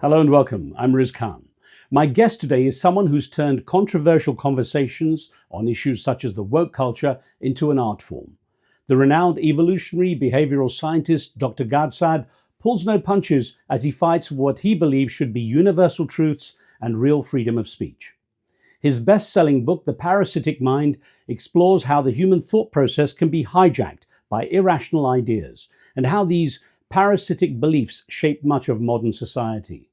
Hello and welcome. I'm Riz Khan. My guest today is someone who's turned controversial conversations on issues such as the woke culture into an art form. The renowned evolutionary behavioral scientist Dr. Gad Saad pulls no punches as he fights for what he believes should be universal truths and real freedom of speech. His best-selling book, The Parasitic Mind, explores how the human thought process can be hijacked by irrational ideas and how these parasitic beliefs shape much of modern society.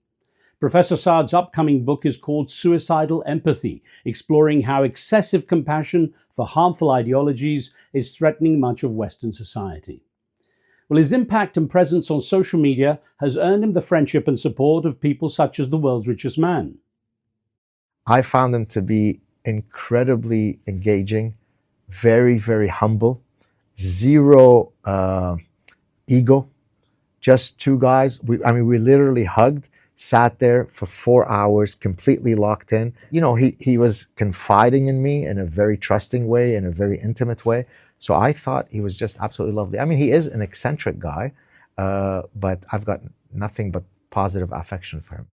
Professor Saad's upcoming book is called Suicidal Empathy, exploring how excessive compassion for harmful ideologies is threatening much of Western society. Well, his impact and presence on social media has earned him the friendship and support of people such as the world's richest man. I found him to be incredibly engaging, very, very humble, zero ego, just two guys. We literally hugged, sat there for 4 hours, completely locked in. You know, he was confiding in me in a very trusting way, in a very intimate way. So I thought he was just absolutely lovely. I mean, he is an eccentric guy, but I've got nothing but positive affection for him.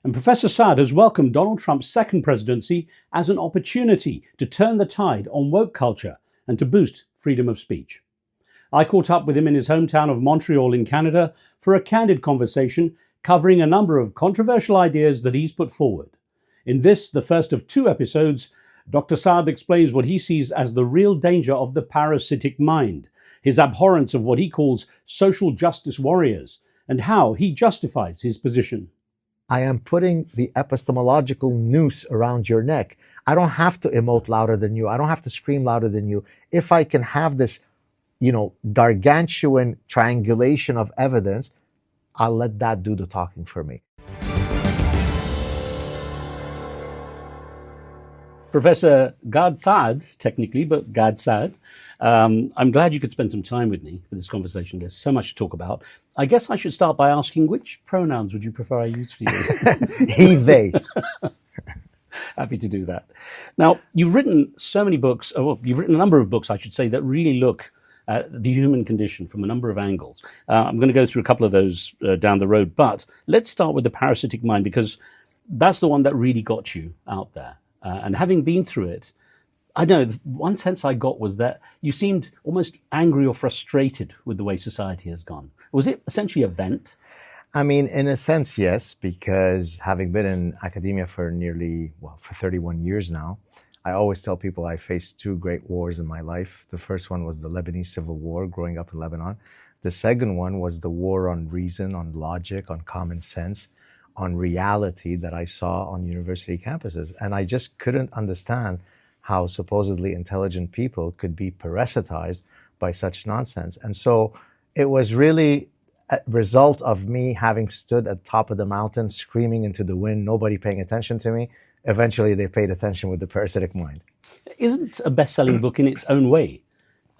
And Professor Saad has welcomed Donald Trump's second presidency as an opportunity to turn the tide on woke culture and to boost freedom of speech. I caught up with him in his hometown of Montreal in Canada for a candid conversation covering a number of controversial ideas that he's put forward. In this, the first of 2 episodes, Dr. Saad explains what he sees as the real danger of the parasitic mind, his abhorrence of what he calls social justice warriors, and how he justifies his position. I am putting the epistemological noose around your neck. I don't have to emote louder than you. I don't have to scream louder than you. If I can have this, gargantuan triangulation of evidence, I'll let that do the talking for me. Professor Gad Saad, technically, but Gad Saad, I'm glad you could spend some time with me for this conversation. There's so much to talk about. I guess I should start by asking, which pronouns would you prefer I use for you? He, they. Happy to do that. Now, you've written so many books, you've written a number of books, I should say, that really look at the human condition from a number of angles. I'm going to go through a couple of those down the road, but let's start with the parasitic mind, because that's the one that really got you out there. And having been through it, I don't know, one sense I got was that you seemed almost angry or frustrated with the way society has gone. Was it essentially a vent? I mean, in a sense, yes, because having been in academia for for 31 years now, I always tell people I faced 2 great wars in my life. The first one was the Lebanese Civil War, growing up in Lebanon. The second one was the war on reason, on logic, on common sense, on reality that I saw on university campuses. And I just couldn't understand how supposedly intelligent people could be parasitized by such nonsense. And so it was really a result of me having stood at the top of the mountain, screaming into the wind, nobody paying attention to me. Eventually they paid attention with The Parasitic Mind. Isn't a best-selling book in its own way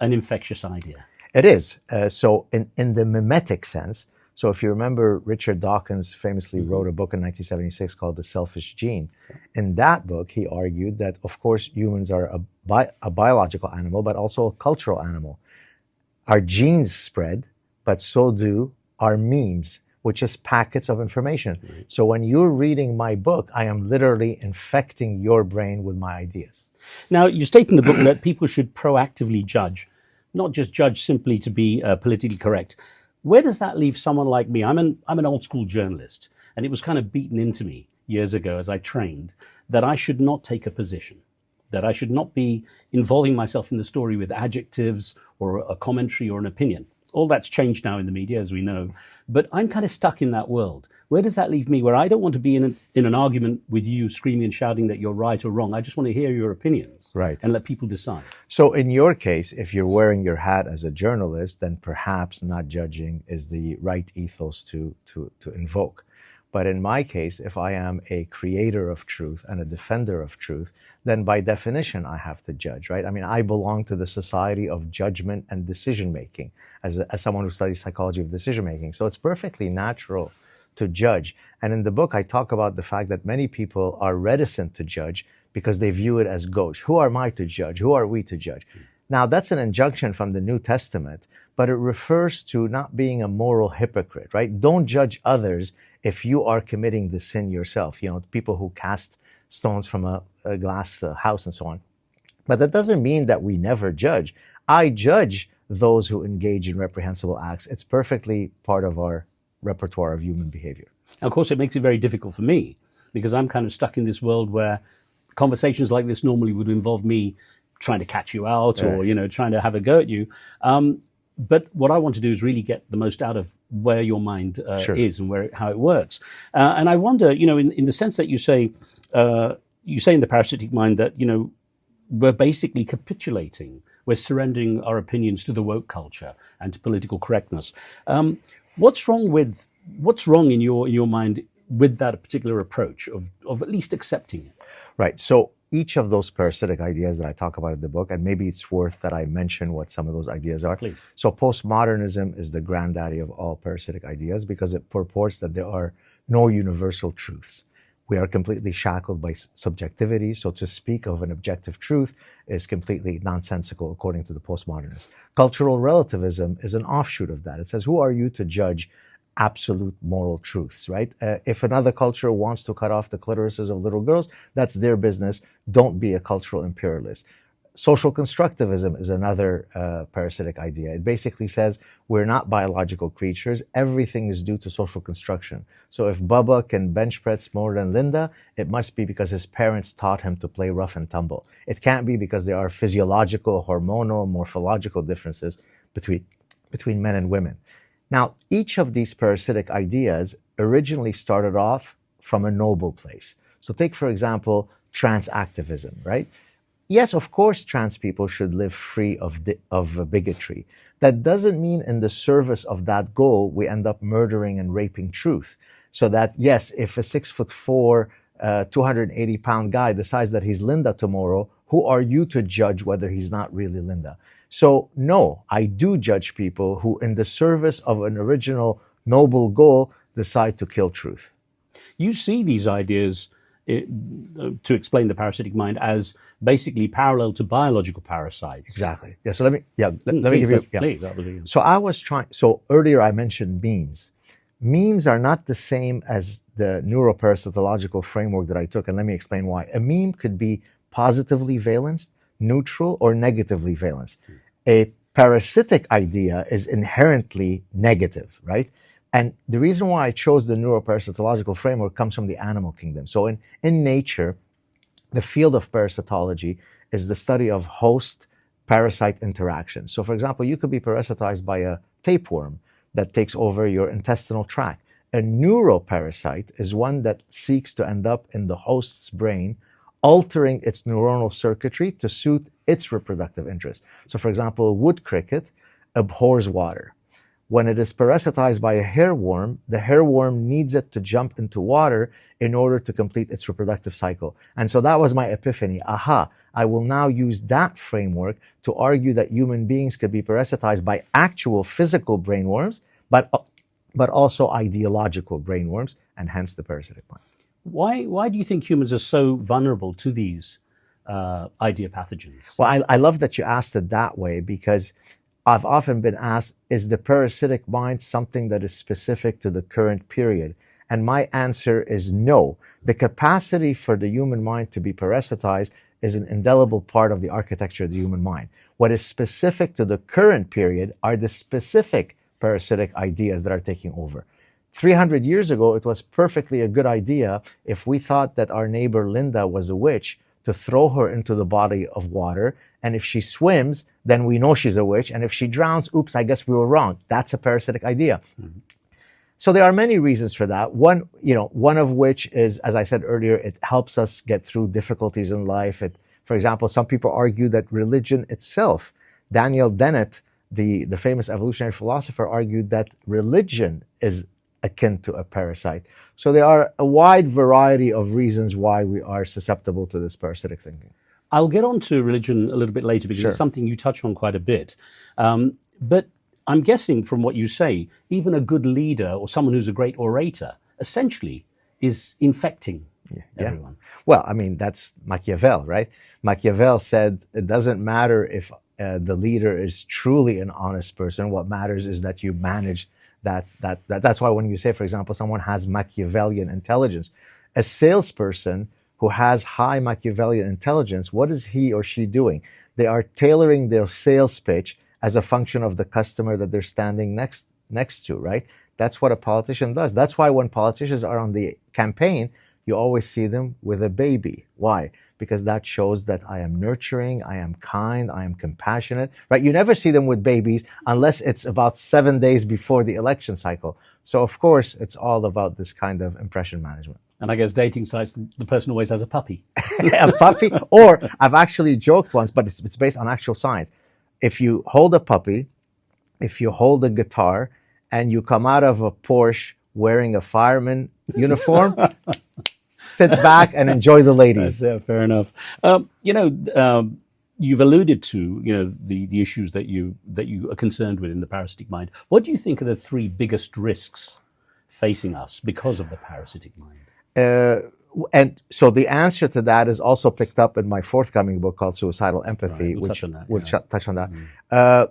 an infectious idea? It is. So in the mimetic sense, so if you remember, Richard Dawkins famously wrote a book in 1976 called The Selfish Gene. In that book, he argued that, of course, humans are a biological animal, but also a cultural animal. Our genes spread, but so do our memes, which is packets of information. Right. So when you're reading my book, I am literally infecting your brain with my ideas. Now, you state in the book that people should proactively judge, not just judge simply to be politically correct. Where does that leave someone like me? I'm an old school journalist, and it was kind of beaten into me years ago as I trained that I should not take a position, that I should not be involving myself in the story with adjectives or a commentary or an opinion. All that's changed now in the media, as we know, but I'm kind of stuck in that world. Where does that leave me, where I don't want to be in an argument with you screaming and shouting that you're right or wrong? I just want to hear your opinions, right, and let people decide. So in your case, if you're wearing your hat as a journalist, then perhaps not judging is the right ethos to invoke. But in my case, if I am a creator of truth and a defender of truth, then by definition, I have to judge, right? I mean, I belong to the society of judgment and decision-making as someone who studies psychology of decision-making. So it's perfectly natural to judge. And in the book, I talk about the fact that many people are reticent to judge because they view it as gauche. Who am I to judge? Who are we to judge? Now, that's an injunction from the New Testament, but it refers to not being a moral hypocrite, right? Don't judge others if you are committing the sin yourself. You know, people who cast stones from a glass house and so on. But that doesn't mean that we never judge. I judge those who engage in reprehensible acts. It's perfectly part of our repertoire of human behavior. Of course, it makes it very difficult for me because I'm kind of stuck in this world where conversations like this normally would involve me trying to catch you out or, you know, trying to have a go at you. But what I want to do is really get the most out of where your mind is and how it works. And I wonder, you know, in the sense that you say in the parasitic mind that, you know, we're basically capitulating. We're surrendering our opinions to the woke culture and to political correctness. What's wrong in your mind with that particular approach of at least accepting it? Right. So each of those parasitic ideas that I talk about in the book, and maybe it's worth that I mention what some of those ideas are. Please. So postmodernism is the granddaddy of all parasitic ideas because it purports that there are no universal truths. We are completely shackled by subjectivity, so to speak of an objective truth is completely nonsensical according to the postmodernists. Cultural relativism is an offshoot of that. It says, who are you to judge absolute moral truths, right? If another culture wants to cut off the clitorises of little girls, that's their business. Don't be a cultural imperialist. Social constructivism is another parasitic idea. It basically says we're not biological creatures. Everything is due to social construction. So if Bubba can bench press more than Linda, it must be because his parents taught him to play rough and tumble. It can't be because there are physiological, hormonal, morphological differences between men and women. Now, each of these parasitic ideas originally started off from a noble place. So take, for example, trans activism, right? Yes, of course, trans people should live free of bigotry. That doesn't mean in the service of that goal, we end up murdering and raping truth. So that, yes, if a 6'4", 280-pound guy decides that he's Linda tomorrow, who are you to judge whether he's not really Linda? So no, I do judge people who, in the service of an original noble goal, decide to kill truth. You see these ideas to explain the parasitic mind as basically parallel to biological parasites. Exactly. Yeah. So let me give you. Yeah. Please, So earlier I mentioned memes. Memes are not the same as the neuroparasitological framework that I took, and let me explain why. A meme could be positively valenced, neutral, or negatively valenced. A parasitic idea is inherently negative, right? And the reason why I chose the neuroparasitological framework comes from the animal kingdom. So in nature, the field of parasitology is the study of host-parasite interaction. So for example, you could be parasitized by a tapeworm that takes over your intestinal tract. A neuroparasite is one that seeks to end up in the host's brain, altering its neuronal circuitry to suit its reproductive interest. So for example, a wood cricket abhors water. When it is parasitized by a hairworm, the hairworm needs it to jump into water in order to complete its reproductive cycle. And so that was my epiphany. Aha, I will now use that framework to argue that human beings could be parasitized by actual physical brainworms, but also ideological brainworms, and hence the parasitic mind. Why do you think humans are so vulnerable to these idea pathogens? Well, I love that you asked it that way, because I've often been asked, is the parasitic mind something that is specific to the current period? And my answer is no. The capacity for the human mind to be parasitized is an indelible part of the architecture of the human mind. What is specific to the current period are the specific parasitic ideas that are taking over. 300 years ago, it was perfectly a good idea if we thought that our neighbor Linda was a witch to throw her into the body of water. And if she swims, then we know she's a witch. And if she drowns, oops, I guess we were wrong. That's a parasitic idea. Mm-hmm. So there are many reasons for that. One of which is, as I said earlier, it helps us get through difficulties in life. For example, some people argue that religion itself, Daniel Dennett, the famous evolutionary philosopher, argued that religion is akin to a parasite. So there are a wide variety of reasons why we are susceptible to this parasitic thinking. I'll get on to religion a little bit later because it's something you touch on quite a bit. But I'm guessing from what you say, even a good leader or someone who's a great orator essentially is infecting everyone. Well, I mean, that's Machiavelli, right? Machiavelli said it doesn't matter if the leader is truly an honest person. What matters is that you manage that's why when you say, for example, someone has Machiavellian intelligence, a salesperson who has high Machiavellian intelligence, what is he or she doing? They are tailoring their sales pitch as a function of the customer that they're standing next to, right? That's what a politician does. That's why when politicians are on the campaign, you always see them with a baby. Why? Because that shows that I am nurturing, I am kind, I am compassionate, right? You never see them with babies unless it's about 7 days before the election cycle. So of course, it's all about this kind of impression management. And I guess dating sites, the person always has a puppy. A puppy, or I've actually joked once, but it's based on actual science. If you hold a puppy, if you hold a guitar, and you come out of a Porsche wearing a fireman uniform, sit back and enjoy the ladies. Fair enough. You've alluded to, the issues that you are concerned with in the parasitic mind. What do you think are the three biggest risks facing us because of the parasitic mind? And so the answer to that is also picked up in my forthcoming book called Suicidal Empathy, Right, which touch on that, will yeah. touch on that.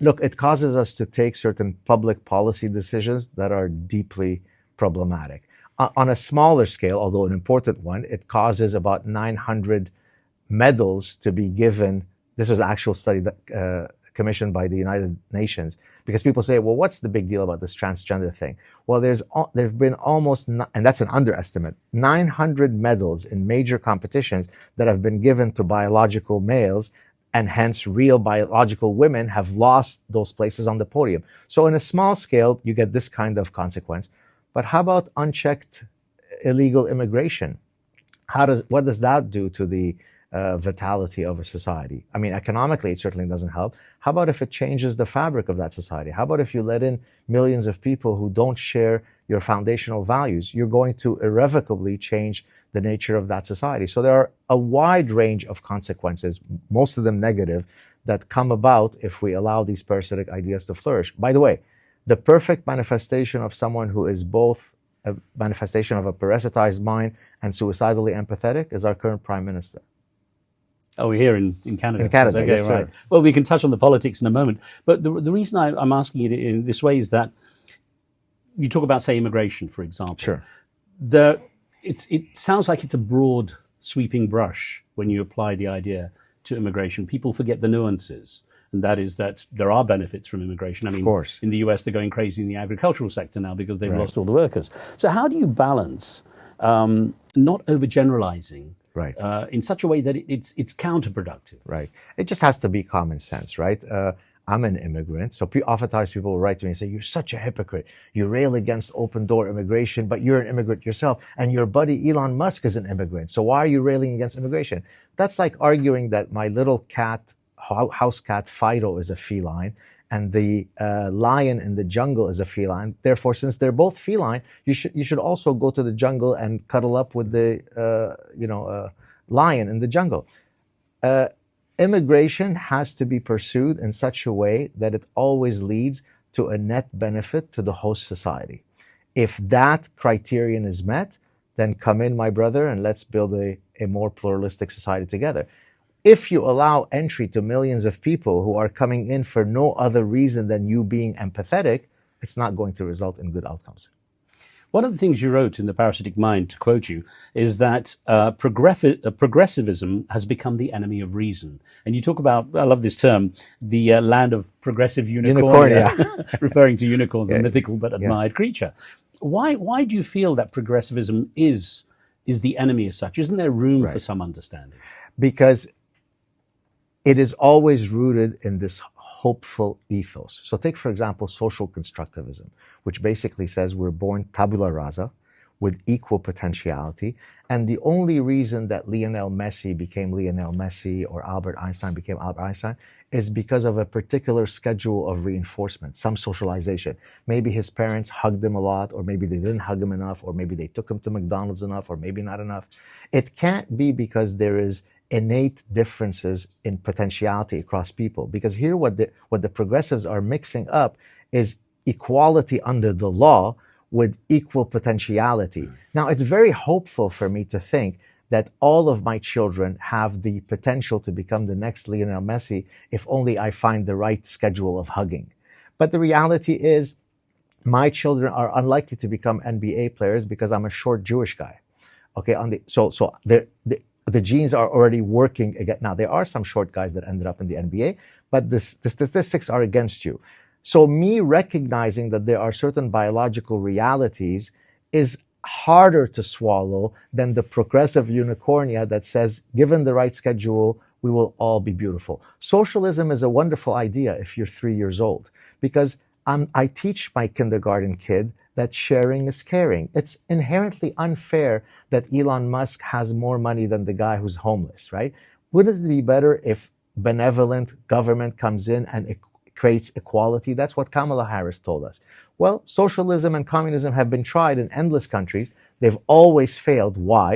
Look, it causes us to take certain public policy decisions that are deeply problematic. On a smaller scale, although an important one, it causes about 900 medals to be given. This was an actual study that commissioned by the United Nations, because people say, well, what's the big deal about this transgender thing? Well, there've been almost, and that's an underestimate, 900 medals in major competitions that have been given to biological males, and hence real biological women have lost those places on the podium. So in a small scale, you get this kind of consequence. But how about unchecked illegal immigration? What does that do to the vitality of a society? I mean, economically, it certainly doesn't help. How about if it changes the fabric of that society? How about if you let in millions of people who don't share your foundational values? You're going to irrevocably change the nature of that society. So there are a wide range of consequences, most of them negative, that come about if we allow these parasitic ideas to flourish. By the way, the perfect manifestation of someone who is both a manifestation of a parasitized mind and suicidally empathetic is our current prime minister. Oh, we're here in Canada. In Canada, okay, yes, right. sir. Well, we can touch on the politics in a moment. But the reason I'm asking it in this way is that you talk about, say, immigration, for example. Sure. It sounds like it's a broad, sweeping brush when you apply the idea to immigration. People forget the nuances, and that is that there are benefits from immigration. I mean, of course. In the US, they're going crazy in the agricultural sector now because they've Right. lost all the workers. So how do you balance not overgeneralizing Right. in such a way that it's counterproductive? Right. It just has to be common sense, right? I'm an immigrant, so oftentimes people will write to me and say, you're such a hypocrite. You rail against open door immigration, but you're an immigrant yourself, and your buddy Elon Musk is an immigrant. So why are you railing against immigration? That's like arguing that my little cat, house cat Fido, is a feline, and the lion in the jungle is a feline. Therefore, since they're both feline, you should also go to the jungle and cuddle up with the lion in the jungle. Immigration has to be pursued in such a way that it always leads to a net benefit to the host society. If that criterion is met, then come in, my brother, and let's build a more pluralistic society together. If you allow entry to millions of people who are coming in for no other reason than you being empathetic, it's not going to result in good outcomes. One of the things you wrote in The Parasitic Mind, to quote you, is that progressivism has become the enemy of reason. And you talk about, I love this term, the land of progressive unicornia, referring to unicorns, a mythical but admired creature. Why do you feel that progressivism is the enemy as such? Isn't there room for some understanding? Because it is always rooted in this hopeful ethos. So take, for example, social constructivism, which basically says we're born tabula rasa with equal potentiality. And the only reason that Lionel Messi became Lionel Messi or Albert Einstein became Albert Einstein is because of a particular schedule of reinforcement, some socialization. Maybe his parents hugged him a lot, or maybe they didn't hug him enough, or maybe they took him to McDonald's enough, or maybe not enough. It can't be because there is innate differences in potentiality across people. Because here what the progressives are mixing up is equality under the law with equal potentiality. Now, it's very hopeful for me to think that all of my children have the potential to become the next Lionel Messi if only I find the right schedule of hugging. But the reality is, my children are unlikely to become NBA players because I'm a short Jewish guy. Okay, the genes are already working again. Now, there are some short guys that ended up in the NBA, but the statistics are against you. So me recognizing that there are certain biological realities is harder to swallow than the progressive unicornia that says, given the right schedule, we will all be beautiful. Socialism is a wonderful idea if you're 3 years old, because I teach my kindergarten kid that sharing is caring. It's inherently unfair that Elon Musk has more money than the guy who's homeless, right? Wouldn't it be better if benevolent government comes in and it creates equality? That's what Kamala Harris told us. Well, socialism and communism have been tried in endless countries. They've always failed. Why?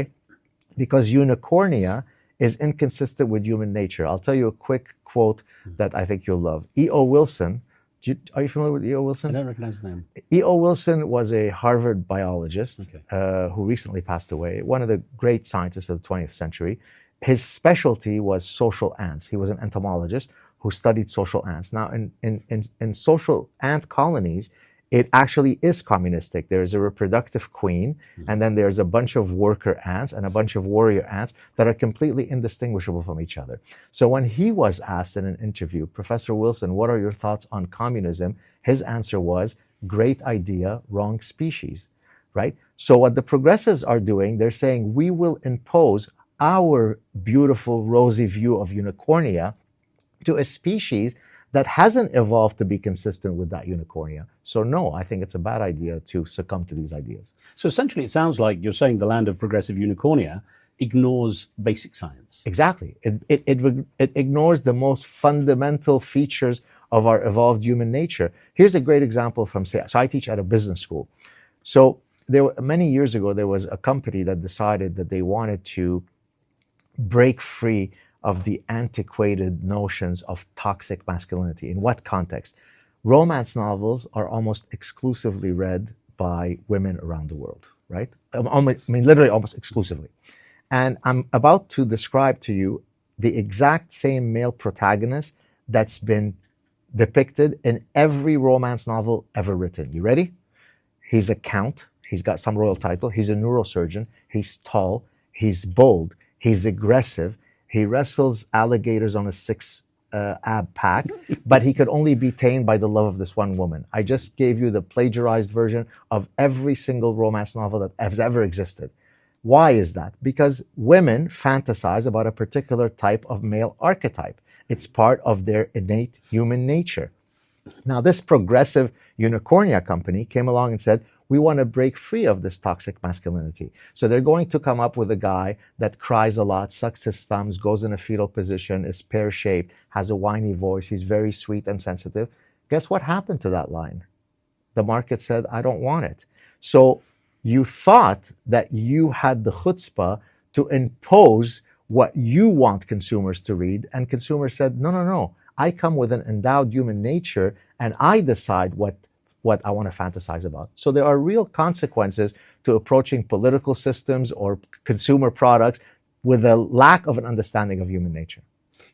Because unicornia is inconsistent with human nature. I'll tell you a quick quote that I think you'll love. E.O. Wilson, are you familiar with E.O. Wilson? I don't recognize the name. E.O. Wilson was a Harvard biologist who recently passed away, one of the great scientists of the 20th century. His specialty was social ants. He was an entomologist who studied social ants. Now, in social ant colonies, it actually is communistic. There is a reproductive queen, and then there's a bunch of worker ants and a bunch of warrior ants that are completely indistinguishable from each other. So when he was asked in an interview, Professor Wilson, what are your thoughts on communism? His answer was, great idea, wrong species, right? So what the progressives are doing, they're saying, we will impose our beautiful, rosy view of unicornia to a species that hasn't evolved to be consistent with that unicornia. So no, I think it's a bad idea to succumb to these ideas. So essentially, it sounds like you're saying the land of progressive unicornia ignores basic science. Exactly. It ignores the most fundamental features of our evolved human nature. Here's a great example from, so I teach at a business school. So many years ago, there was a company that decided that they wanted to break free of the antiquated notions of toxic masculinity. In what context? Romance novels are almost exclusively read by women around the world, right? I mean, literally almost exclusively. And I'm about to describe to you the exact same male protagonist that's been depicted in every romance novel ever written. You ready? He's a count. He's got some royal title. He's a neurosurgeon. He's tall. He's bold. He's aggressive. He wrestles alligators on a six-ab pack, but he could only be tamed by the love of this one woman. I just gave you the plagiarized version of every single romance novel that has ever existed. Why is that? Because women fantasize about a particular type of male archetype. It's part of their innate human nature. Now, this progressive unicornia company came along and said, we want to break free of this toxic masculinity. So they're going to come up with a guy that cries a lot, sucks his thumbs, goes in a fetal position, is pear-shaped, has a whiny voice, he's very sweet and sensitive. Guess what happened to that line? The market said, I don't want it. So you thought that you had the chutzpah to impose what you want consumers to read, and consumers said, no, no, no. I come with an endowed human nature, and I decide what I want to fantasize about. So there are real consequences to approaching political systems or consumer products with a lack of an understanding of human nature.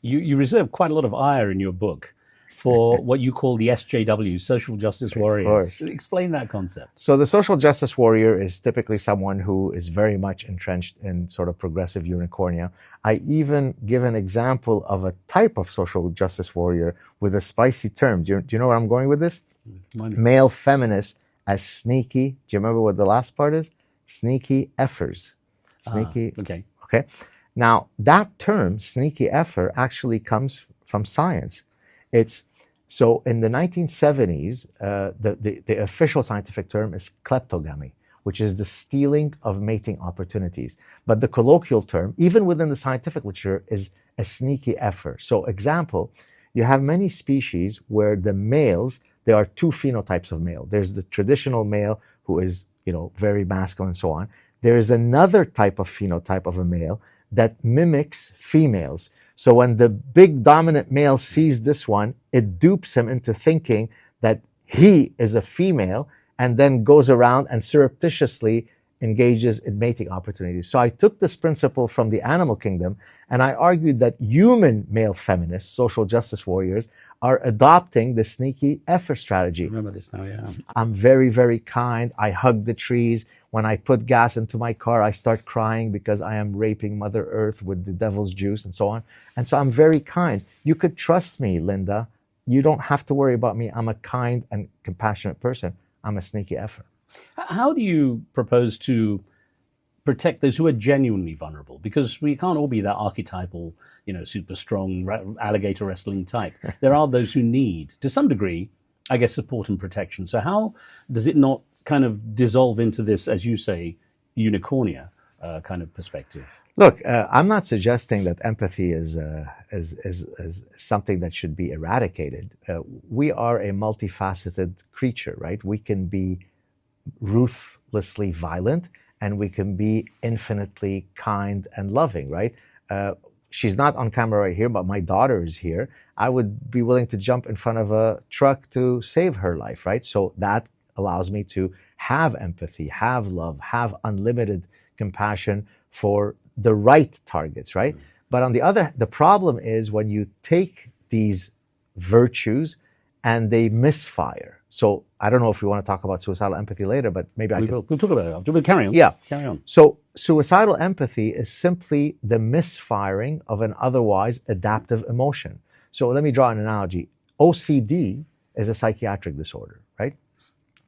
You reserve quite a lot of ire in your book for what you call the SJW, social justice warriors. Explain that concept. So the social justice warrior is typically someone who is very much entrenched in sort of progressive unicornia. I even give an example of a type of social justice warrior with a spicy term. Do you know where I'm going with this? Male feminists as sneaky. Do you remember what the last part is? Sneaky effers. Sneaky. Okay. Okay. Now, that term, sneaky effer, actually comes from science. So in the 1970s, the official scientific term is kleptogamy, which is the stealing of mating opportunities. But the colloquial term, even within the scientific literature, is a sneaky effer. So example, you have many species where the males, there are two phenotypes of male. There's the traditional male who is, very masculine and so on. There is another type of phenotype of a male that mimics females. So when the big dominant male sees this one, it dupes him into thinking that he is a female, and then goes around and surreptitiously engages in mating opportunities. So I took this principle from the animal kingdom, and I argued that human male feminists, social justice warriors, are adopting the sneaky effort strategy. I remember this now, yeah. I'm very, very kind. I hug the trees. When I put gas into my car, I start crying because I am raping Mother Earth with the devil's juice and so on. And so I'm very kind. You could trust me, Linda. You don't have to worry about me. I'm a kind and compassionate person. I'm a sneaky effer. How do you propose to protect those who are genuinely vulnerable? Because we can't all be that archetypal, super strong alligator wrestling type. There are those who need, to some degree, I guess, support and protection. So how does it not kind of dissolve into this, as you say, unicornia kind of perspective? Look, I'm not suggesting that empathy is something that should be eradicated. We are a multifaceted creature, right? We can be ruthlessly violent, and we can be infinitely kind and loving, right? She's not on camera right here, but my daughter is here. I would be willing to jump in front of a truck to save her life, right? So that allows me to have empathy, have love, have unlimited compassion for the right targets, right? But on the problem is when you take these virtues and they misfire. So I don't know if we want to talk about suicidal empathy later, but maybe We'll talk about it. We'll carry on. Yeah. Carry on. So suicidal empathy is simply the misfiring of an otherwise adaptive emotion. So let me draw an analogy. OCD is a psychiatric disorder, right?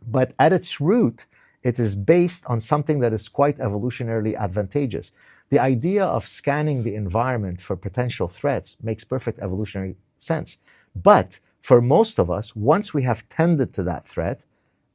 But at its root, it is based on something that is quite evolutionarily advantageous. The idea of scanning the environment for potential threats makes perfect evolutionary sense. But for most of us, once we have tended to that threat,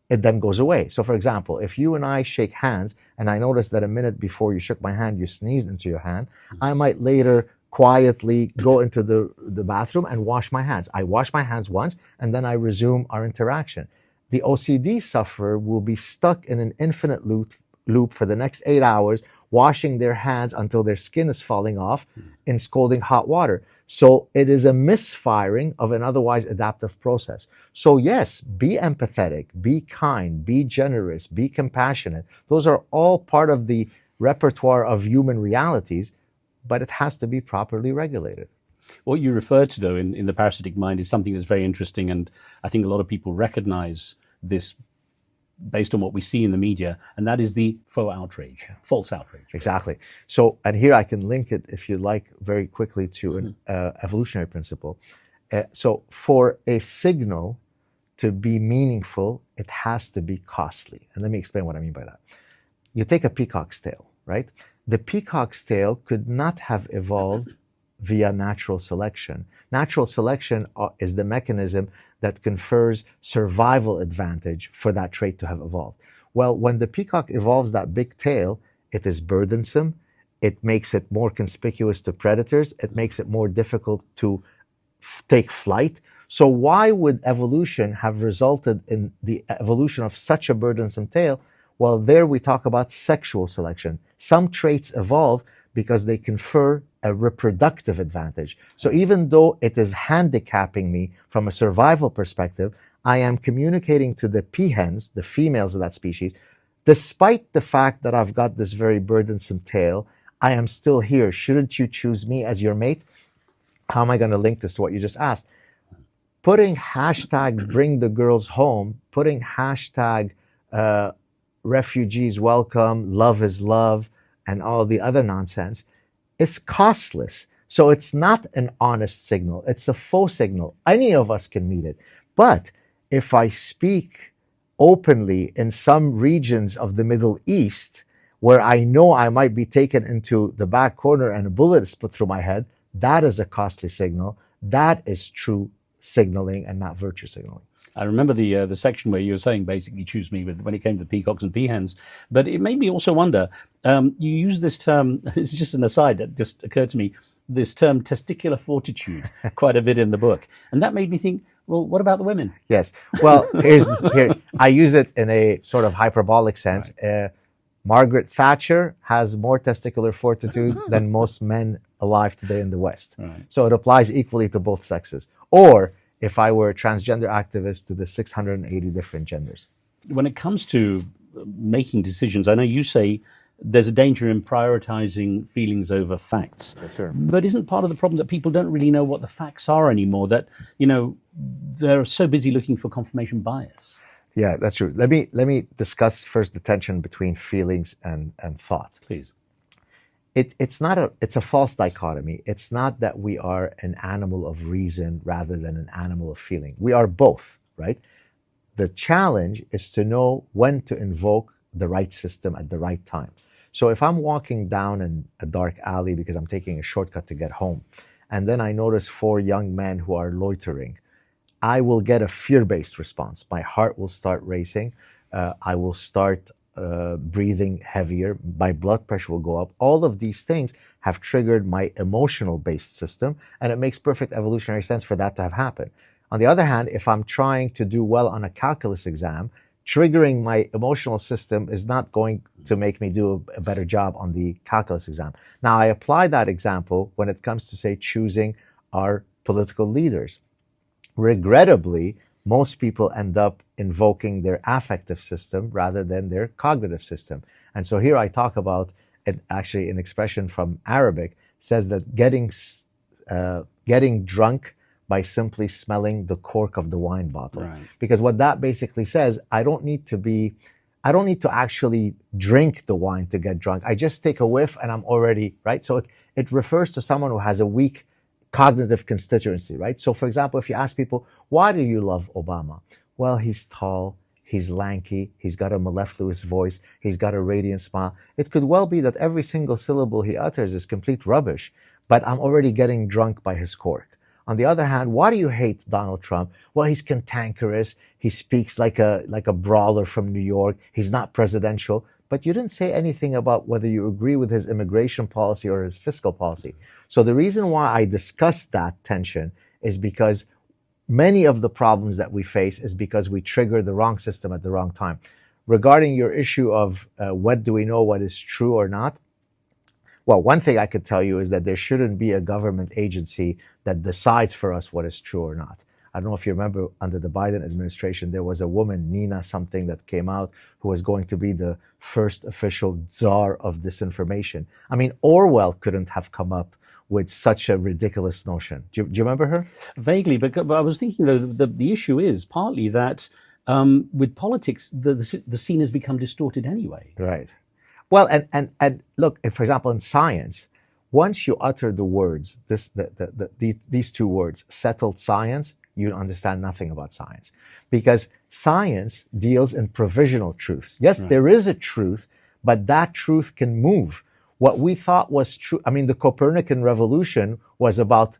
it then goes away. So for example, if you and I shake hands and I notice that a minute before you shook my hand, you sneezed into your hand, I might later quietly go into the bathroom and wash my hands. I wash my hands once and then I resume our interaction. The OCD sufferer will be stuck in an infinite loop for the next 8 hours, washing their hands until their skin is falling off in scalding hot water. So it is a misfiring of an otherwise adaptive process. So yes, be empathetic, be kind, be generous, be compassionate. Those are all part of the repertoire of human realities, but it has to be properly regulated. What you refer to, though, in the parasitic mind is something that's very interesting, and I think a lot of people recognize this based on what we see in the media, and that is the faux outrage, false outrage. Exactly. So, and here I can link it, if you like, very quickly to an evolutionary principle. So for a signal to be meaningful, it has to be costly. And let me explain what I mean by that. You take a peacock's tail, right? The peacock's tail could not have evolved via natural selection. Natural selection is the mechanism that confers survival advantage for that trait to have evolved. Well, when the peacock evolves that big tail, it is burdensome, it makes it more conspicuous to predators, it makes it more difficult to take flight. So why would evolution have resulted in the evolution of such a burdensome tail? Well, there we talk about sexual selection. Some traits evolve because they confer a reproductive advantage. So even though it is handicapping me from a survival perspective, I am communicating to the peahens, the females of that species, despite the fact that I've got this very burdensome tail, I am still here. Shouldn't you choose me as your mate? How am I going to link this to what you just asked? Putting hashtag bring the girls home, putting hashtag refugees welcome, love is love, and all the other nonsense is costless. So it's not an honest signal. It's a faux signal. Any of us can meet it. But if I speak openly in some regions of the Middle East where I know I might be taken into the back corner and a bullet is put through my head, that is a costly signal. That is true signaling and not virtue signaling. I remember the section where you were saying basically choose me when it came to peacocks and peahens. But it made me also wonder, you use this term, it's just an aside that just occurred to me, this term testicular fortitude quite a bit in the book. And that made me think, well, what about the women? Yes. Well, here I use it in a sort of hyperbolic sense. Right. Margaret Thatcher has more testicular fortitude than most men alive today in the West. Right. So it applies equally to both sexes. Or if I were a transgender activist, to the 680 different genders. When it comes to making decisions, I know you say there's a danger in prioritizing feelings over facts. Yes, sir. But isn't part of the problem that people don't really know what the facts are anymore? That, they're so busy looking for confirmation bias. Yeah, that's true. Let me discuss first the tension between feelings and thought. Please. It's a false dichotomy. It's not that we are an animal of reason rather than an animal of feeling. We are both, right? The challenge is to know when to invoke the right system at the right time. So if I'm walking down in a dark alley because I'm taking a shortcut to get home, and then I notice 4 young men who are loitering, I will get a fear-based response. My heart will start racing. I will start breathing heavier. My blood pressure will go up. All of these things have triggered my emotional-based system, and it makes perfect evolutionary sense for that to have happened. On the other hand, if I'm trying to do well on a calculus exam, triggering my emotional system is not going to make me do a better job on the calculus exam. Now, I apply that example when it comes to, say, choosing our political leaders. Regrettably, most people end up invoking their affective system rather than their cognitive system. And so here I talk about, actually an expression from Arabic says that getting drunk by simply smelling the cork of the wine bottle. Right. Because what that basically says, I don't need to actually drink the wine to get drunk. I just take a whiff and I'm already, right? So it refers to someone who has a weak cognitive constituency, right? So for example, if you ask people, why do you love Obama? Well, he's tall, he's lanky, he's got a mellifluous voice, he's got a radiant smile. It could well be that every single syllable he utters is complete rubbish, but I'm already getting drunk by his cork. On the other hand, why do you hate Donald Trump? Well, he's cantankerous. He speaks like a brawler from New York. He's not presidential. But you didn't say anything about whether you agree with his immigration policy or his fiscal policy. So the reason why I discussed that tension is because many of the problems that we face is because we trigger the wrong system at the wrong time. Regarding your issue of what do we know what is true or not? Well, one thing I could tell you is that there shouldn't be a government agency that decides for us what is true or not. I don't know if you remember, under the Biden administration, there was a woman, Nina something, that came out who was going to be the first official czar of disinformation. I mean, Orwell couldn't have come up with such a ridiculous notion. Do you remember her? Vaguely, but I was thinking, though, the issue is partly that with politics, the scene has become distorted anyway. Right. Well, and look, for example, in science, once you utter the words, these 2 words, settled science, you understand nothing about science. Because science deals in provisional truths. Yes, right. There is a truth, but that truth can move. What we thought was true, the Copernican revolution was about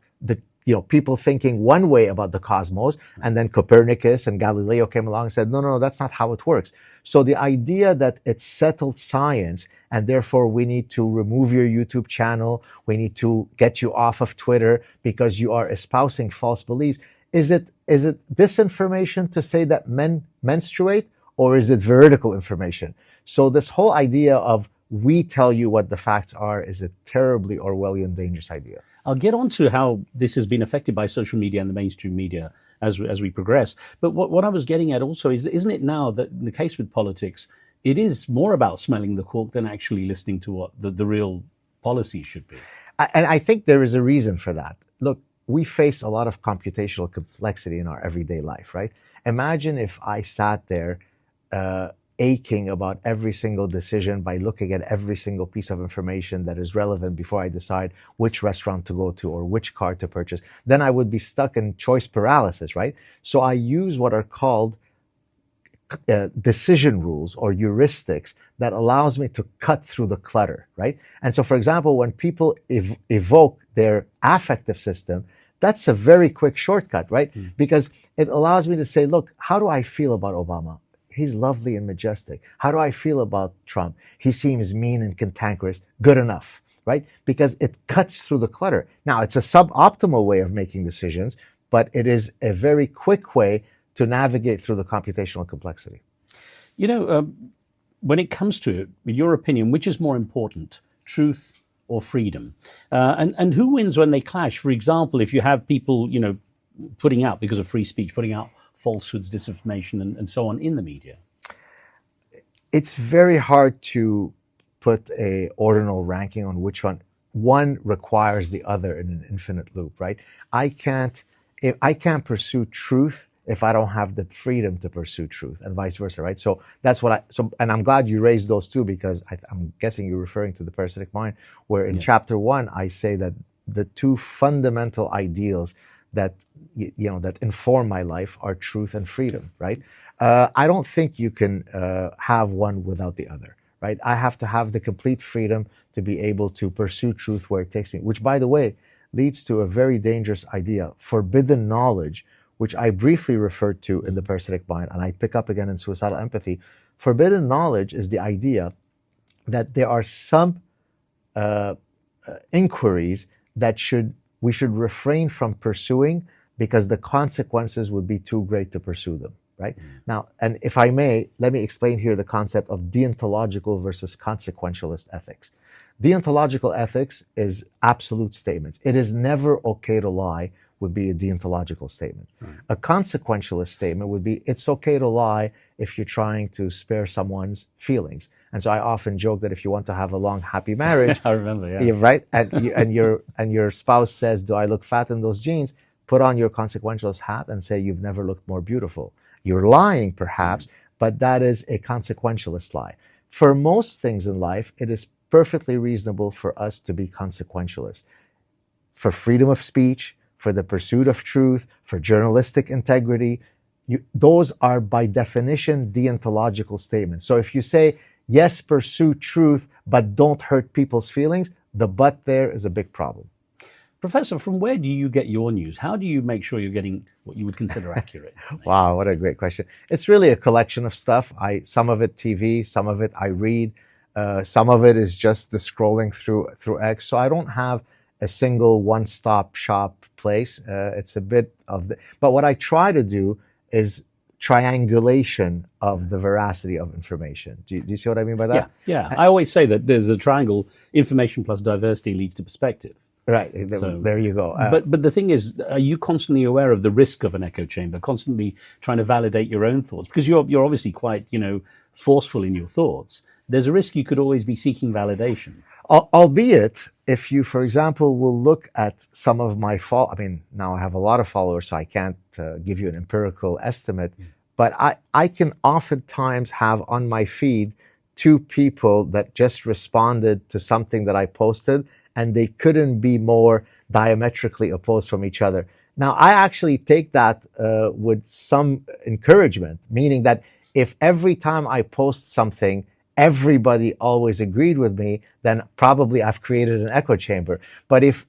people thinking one way about the cosmos, and then Copernicus and Galileo came along and said, no, that's not how it works. So the idea that it's settled science, and therefore we need to remove your YouTube channel, we need to get you off of Twitter because you are espousing false beliefs. Is it disinformation to say that men menstruate, or is it veridical information? So this whole idea of we tell you what the facts are is a terribly Orwellian, dangerous idea. I'll get on to how this has been affected by social media and the mainstream media as we progress. But what I was getting at also is, isn't it now that in the case with politics, it is more about smelling the cork than actually listening to what the real policy should be? And I think there is a reason for that. Look, we face a lot of computational complexity in our everyday life, right? Imagine if I sat there aching about every single decision by looking at every single piece of information that is relevant before I decide which restaurant to go to or which car to purchase. Then I would be stuck in choice paralysis, right? So I use what are called decision rules or heuristics that allows me to cut through the clutter, right? And so, for example, when people evoke their affective system, that's a very quick shortcut, right? Because it allows me to say, look, how do I feel about Obama? He's lovely and majestic. How do I feel about Trump? He seems mean and cantankerous. Good enough, right? Because it cuts through the clutter. Now, it's a suboptimal way of making decisions, but it is a very quick way to navigate through the computational complexity. When it comes to it, in your opinion, which is more important, truth or freedom? And who wins when they clash? For example, if you have people, putting out, because of free speech, putting out falsehoods, disinformation, and so on in the media? It's very hard to put a ordinal ranking on which one requires the other in an infinite loop, right? I can't pursue truth if I don't have the freedom to pursue truth, and vice versa, right? So that's what and I'm glad you raised those two, because I'm guessing you're referring to the parasitic mind, where in chapter 1 I say that the two fundamental ideals that that inform my life are truth and freedom, right? I don't think you can have one without the other, right? I have to have the complete freedom to be able to pursue truth where it takes me, which, by the way, leads to a very dangerous idea, forbidden knowledge, which I briefly referred to in the parasitic mind, and I pick up again in suicidal empathy. Forbidden knowledge is the idea that there are some inquiries that we should refrain from pursuing because the consequences would be too great to pursue them, right? Now, and if I may, let me explain here the concept of deontological versus consequentialist ethics. Deontological ethics is absolute statements. It is never okay to lie, would be a deontological statement. Right. A consequentialist statement would be, it's okay to lie if you're trying to spare someone's feelings. And so I often joke that if you want to have a long, happy marriage, I remember, yeah, you're right, and your spouse says, "Do I look fat in those jeans?" Put on your consequentialist hat and say, "You've never looked more beautiful." You're lying, perhaps, but that is a consequentialist lie. For most things in life, it is perfectly reasonable for us to be consequentialist. For freedom of speech, for the pursuit of truth, for journalistic integrity, those are by definition deontological statements. So if you say, yes, pursue truth, but don't hurt people's feelings, the but there is a big problem. Professor, from where do you get your news? How do you make sure you're getting what you would consider accurate? Wow, what a great question. It's really a collection of stuff. Some of it TV, some of it I read, some of it is just the scrolling through X. So I don't have a single one-stop shop place. It's a bit of but what I try to do is triangulation of the veracity of information. Do you see what I mean by that? Yeah. I always say that there's a triangle: information plus diversity leads to perspective. Right. So, there you go. But the thing is, are you constantly aware of the risk of an echo chamber? Constantly trying to validate your own thoughts, because you're obviously quite forceful in your thoughts. There's a risk you could always be seeking validation. Albeit, if you, for example, will look at some of my now I have a lot of followers, so I can't give you an empirical estimate, but I can oftentimes have on my feed 2 people that just responded to something that I posted, and they couldn't be more diametrically opposed from each other. Now, I actually take that with some encouragement, meaning that if every time I post something, everybody always agreed with me, then probably I've created an echo chamber. But if,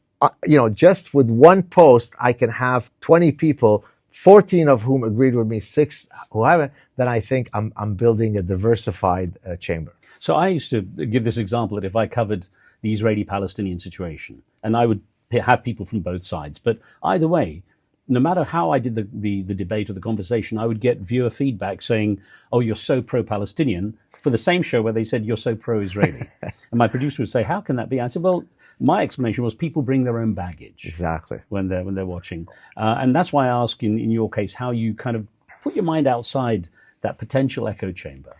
just with one post, I can have 20 people, 14 of whom agreed with me, 6 who haven't, then I think I'm building a diversified chamber. So I used to give this example that if I covered the Israeli-Palestinian situation, and I would have people from both sides, but either way, no matter how I did the debate or the conversation, I would get viewer feedback saying, "Oh, you're so pro-Palestinian," for the same show where they said, "You're so pro-Israeli." And my producer would say, "How can that be?" I said, "Well, my explanation was people bring their own baggage exactly when they're watching, and that's why I ask in your case how you kind of put your mind outside that potential echo chamber."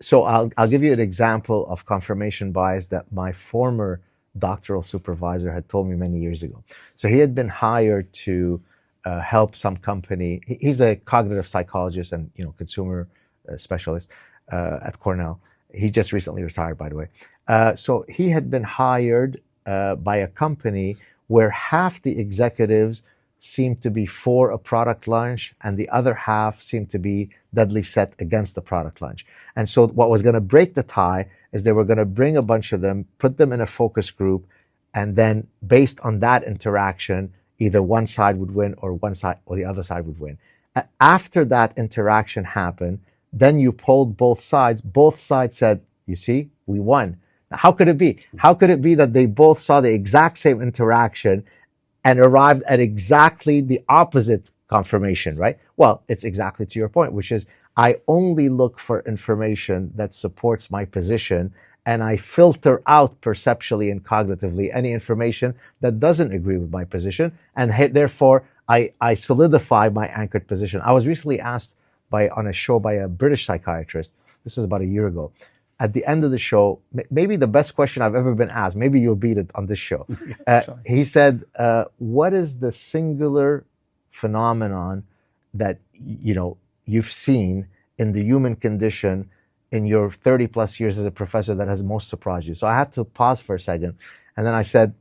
So I'll give you an example of confirmation bias that my former doctoral supervisor had told me many years ago. So he had been hired to help some company. He's a cognitive psychologist and consumer specialist at Cornell. He just recently retired, by the way. So he had been hired by a company where half the executives seemed to be for a product launch and the other half seemed to be deadly set against the product launch. And so what was going to break the tie is they were going to bring a bunch of them, put them in a focus group, and then based on that interaction, either one side would win or one side or the other side would win. After that interaction happened, then you polled both sides. Both sides said, "You see, we won." Now, how could it be? How could it be that they both saw the exact same interaction and arrived at exactly the opposite confirmation, right? Well, it's exactly to your point, which is I only look for information that supports my position, and I filter out perceptually and cognitively any information that doesn't agree with my position, and therefore I solidify my anchored position. I was recently asked on a show by a British psychiatrist This was about a year ago. At the end of the show, maybe the best question I've ever been asked, maybe you'll beat it on this show. He said, what is the singular phenomenon that, you've seen in the human condition in your 30 plus years as a professor that has most surprised you? So I had to pause for a second. And then I said,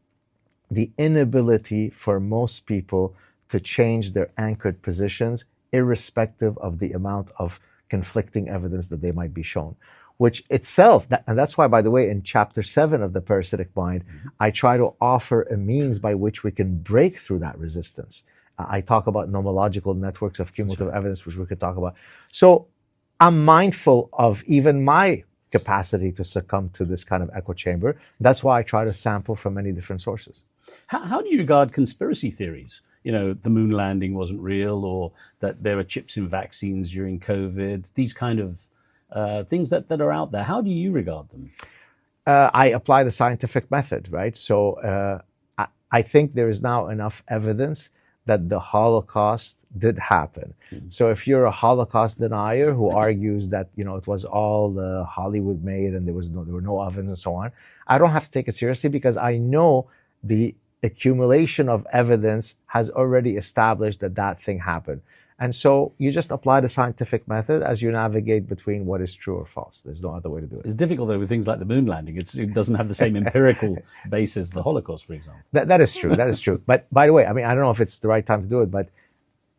the inability for most people to change their anchored positions, irrespective of the amount of conflicting evidence that they might be shown, which itself, and that's why, by the way, in chapter 7 of the Parasitic Mind, I try to offer a means by which we can break through that resistance. I talk about nomological networks of cumulative evidence, which we could talk about. So I'm mindful of even my capacity to succumb to this kind of echo chamber. That's why I try to sample from many different sources. How do you regard conspiracy theories? The moon landing wasn't real, or that there were chips in vaccines during COVID, these kind of things that are out there. How do you regard them? I apply the scientific method, right? So I think there is now enough evidence that the Holocaust did happen. So if you're a Holocaust denier who argues that it was all Hollywood made and there were no ovens and so on, I don't have to take it seriously, because I know the accumulation of evidence has already established that thing happened. And so you just apply the scientific method as you navigate between what is true or false. There's no other way to do it. It's difficult, though, with things like the moon landing. It doesn't have the same empirical basis as the Holocaust, for example. That is true. That is true. But by the way, I don't know if it's the right time to do it, but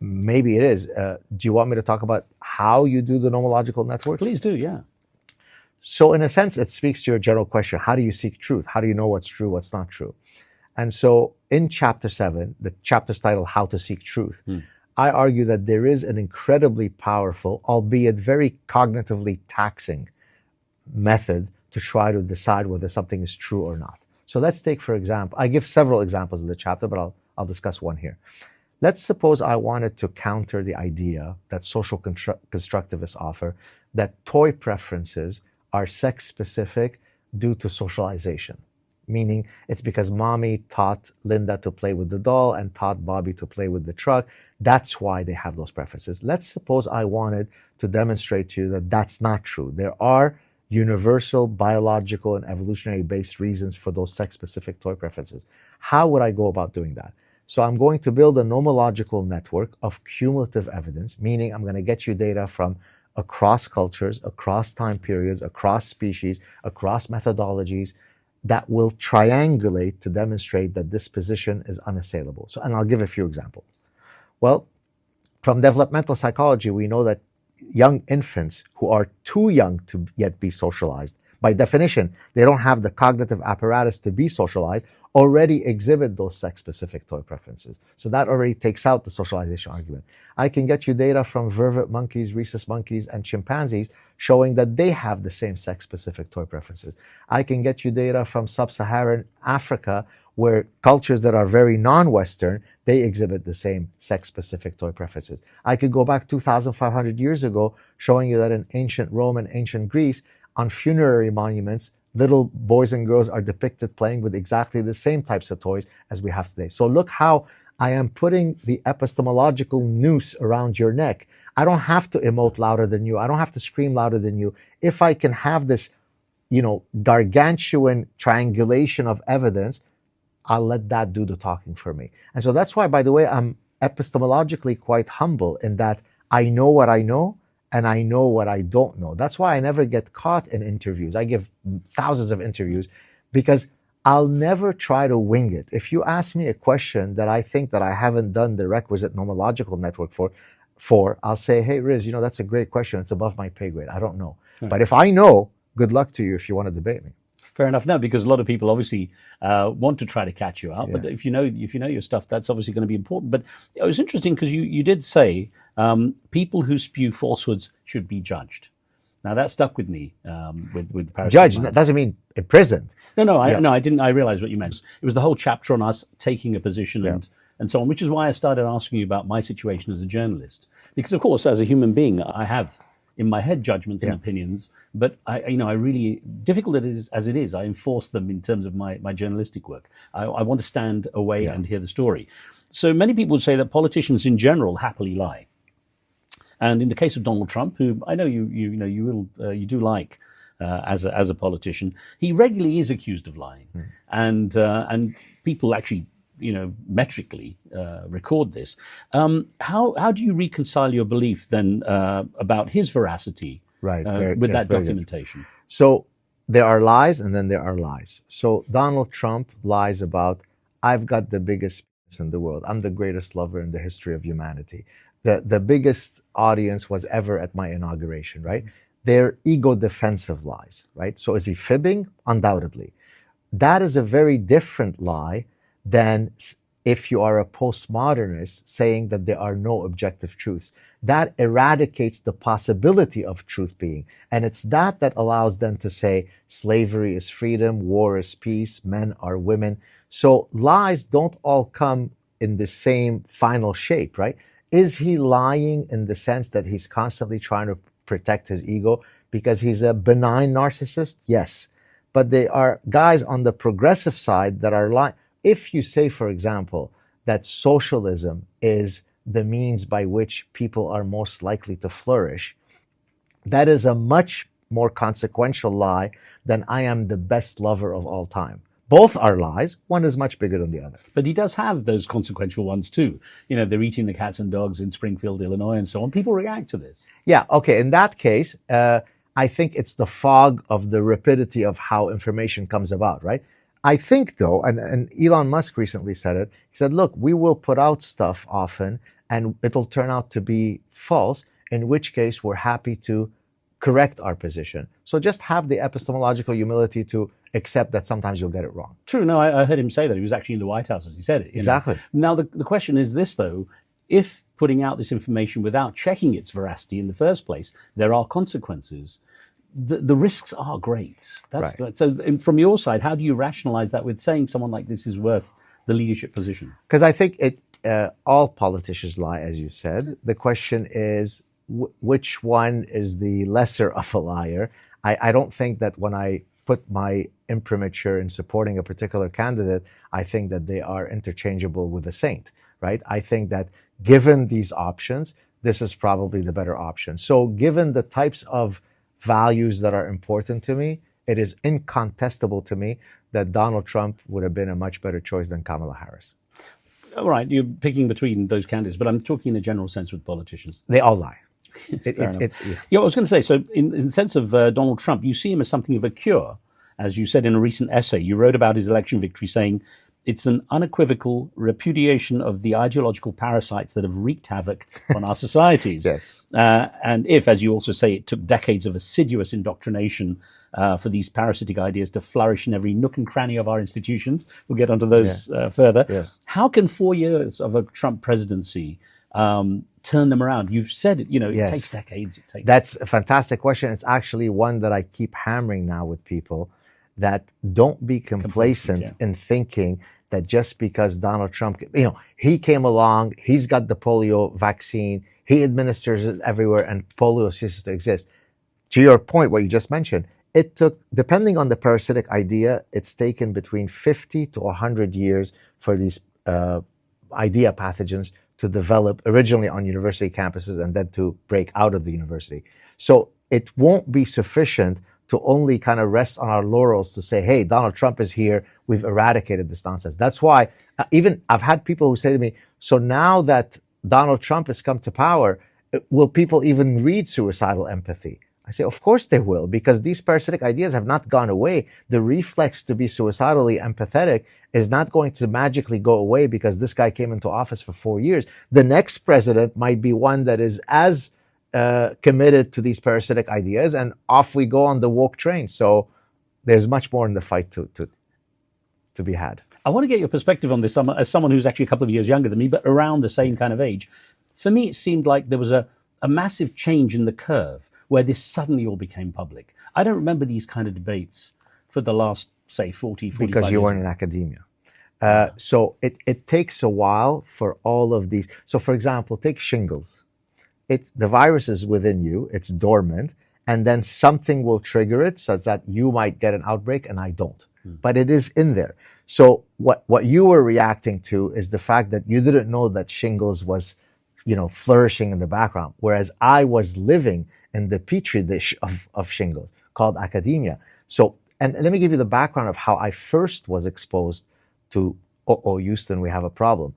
maybe it is. Do you want me to talk about how you do the nomological networks? Please do, yeah. So in a sense, it speaks to your general question. How do you seek truth? How do you know what's true, what's not true? And so in chapter 7, the chapter's titled How to Seek Truth, I argue that there is an incredibly powerful, albeit very cognitively taxing, method to try to decide whether something is true or not. So let's take, for example, I give several examples in the chapter, but I'll discuss one here. Let's suppose I wanted to counter the idea that social constructivists offer that toy preferences are sex-specific due to socialization. Meaning it's because mommy taught Linda to play with the doll and taught Bobby to play with the truck. That's why they have those preferences. Let's suppose I wanted to demonstrate to you that that's not true. There are universal biological and evolutionary based reasons for those sex-specific toy preferences. How would I go about doing that? So I'm going to build a nomological network of cumulative evidence, meaning I'm going to get you data from across cultures, across time periods, across species, across methodologies, that will triangulate to demonstrate that this position is unassailable. So, and I'll give a few examples. Well, from developmental psychology, we know that young infants who are too young to yet be socialized, by definition, they don't have the cognitive apparatus to be socialized, already exhibit those sex-specific toy preferences. So that already takes out the socialization argument. I can get you data from vervet monkeys, rhesus monkeys, and chimpanzees showing that they have the same sex-specific toy preferences. I can get you data from sub-Saharan Africa, where cultures that are very non-Western, they exhibit the same sex-specific toy preferences. I could go back 2,500 years ago, showing you that in ancient Rome and ancient Greece, on funerary monuments, little boys and girls are depicted playing with exactly the same types of toys as we have today. So look how I am putting the epistemological noose around your neck. I don't have to emote louder than you. I don't have to scream louder than you. If I can have this, gargantuan triangulation of evidence, I'll let that do the talking for me. And so that's why, by the way, I'm epistemologically quite humble in that I know what I know, and I know what I don't know. That's why I never get caught in interviews. I give thousands of interviews because I'll never try to wing it. If you ask me a question that I think that I haven't done the requisite nomological network for, I'll say, hey, Riz, that's a great question. It's above my pay grade. I don't know. But if I know, good luck to you if you want to debate me. Fair enough. No, because a lot of people obviously want to try to catch you out. Yeah. But if you know your stuff, that's obviously going to be important. But it was interesting because you did say people who spew falsehoods should be judged. Now that stuck with me with parasitic. Judged doesn't mean imprisoned. No, I didn't. I realized what you meant. It was the whole chapter on us taking a position and so on, which is why I started asking you about my situation as a journalist. Because of course, as a human being, I have in my head judgments and opinions, but I really, difficult as it is, I enforce them in terms of my journalistic work. I want to stand away and hear the story. So many people would say that politicians in general happily lie. And in the case of Donald Trump, who I know you do like as a politician, he regularly is accused of lying, and people actually metrically record this. How do you reconcile your belief then about his veracity with that documentation? So there are lies and then there are lies. So Donald Trump lies about, I've got the biggest in the world. I'm the greatest lover in the history of humanity. The biggest audience was ever at my inauguration, right? They're ego defensive lies, right? So is he fibbing? Undoubtedly. That is a very different lie than if you are a postmodernist saying that there are no objective truths. That eradicates the possibility of truth being. And it's that allows them to say slavery is freedom, war is peace, men are women. So lies don't all come in the same final shape, right? Is he lying in the sense that he's constantly trying to protect his ego because he's a benign narcissist? Yes. But there are guys on the progressive side that are lying. If you say, for example, that socialism is the means by which people are most likely to flourish, that is a much more consequential lie than I am the best lover of all time. Both are lies. One is much bigger than the other. But he does have those consequential ones too. They're eating the cats and dogs in Springfield, Illinois, and so on. People react to this. Yeah, okay. In that case, I think it's the fog of the rapidity of how information comes about, right? I think, though, and Elon Musk recently said it, he said, look, we will put out stuff often and it'll turn out to be false, in which case we're happy to correct our position. So just have the epistemological humility to accept that sometimes you'll get it wrong. True. No, I heard him say that. He was actually in the White House as he said it. Exactly. Now, the question is this, though. If putting out this information without checking its veracity in the first place, there are consequences, the risks are great. That's right. So from your side, how do you rationalize that with saying someone like this is worth the leadership position? Because I think all politicians lie, as you said. The question is, which one is the lesser of a liar? I don't think that when I put my imprimatur in supporting a particular candidate, I think that they are interchangeable with a saint, right? I think that given these options, this is probably the better option. So given the types of values that are important to me, it is incontestable to me that Donald Trump would have been a much better choice than Kamala Harris. All right, you're picking between those candidates, but I'm talking in a general sense with politicians. They all lie. I was going to say, so in the sense of Donald Trump, you see him as something of a cure. As you said in a recent essay, you wrote about his election victory saying, it's an unequivocal repudiation of the ideological parasites that have wreaked havoc on our societies. Yes. And if, as you also say, it took decades of assiduous indoctrination for these parasitic ideas to flourish in every nook and cranny of our institutions, we'll get onto those further. Yeah. How can 4 years of a Trump presidency turn them around? You've said it, it takes decades. That's a fantastic question. It's actually one that I keep hammering now with people, that don't be complacent in thinking that just because Donald Trump, he came along, he's got the polio vaccine, he administers it everywhere, and polio ceases to exist. To your point, what you just mentioned, it took, depending on the parasitic idea, it's taken between 50 to 100 years for these idea pathogens to develop originally on university campuses and then to break out of the university. So it won't be sufficient to only kind of rest on our laurels to say, hey, Donald Trump is here, we've eradicated this nonsense. That's why even I've had people who say to me, so now that Donald Trump has come to power, will people even read Suicidal Empathy? I say, of course they will, because these parasitic ideas have not gone away. The reflex to be suicidally empathetic is not going to magically go away because this guy came into office for 4 years. The next president might be one that is as committed to these parasitic ideas, and off we go on the woke train. So there's much more in the fight to be had. I want to get your perspective on this as someone who's actually a couple of years younger than me, but around the same kind of age. For me, it seemed like there was a massive change in the curve where this suddenly all became public. I don't remember these kind of debates for the last, say, 40, 45 years. Because you weren't in academia. So it takes a while for all of these. So for example, take shingles. The virus is within you, it's dormant, and then something will trigger it such that you might get an outbreak and I don't. But it is in there. So what you were reacting to is the fact that you didn't know that shingles was flourishing in the background, whereas I was living in the petri dish of shingles called academia. So, and let me give you the background of how I first was exposed to, Houston, we have a problem.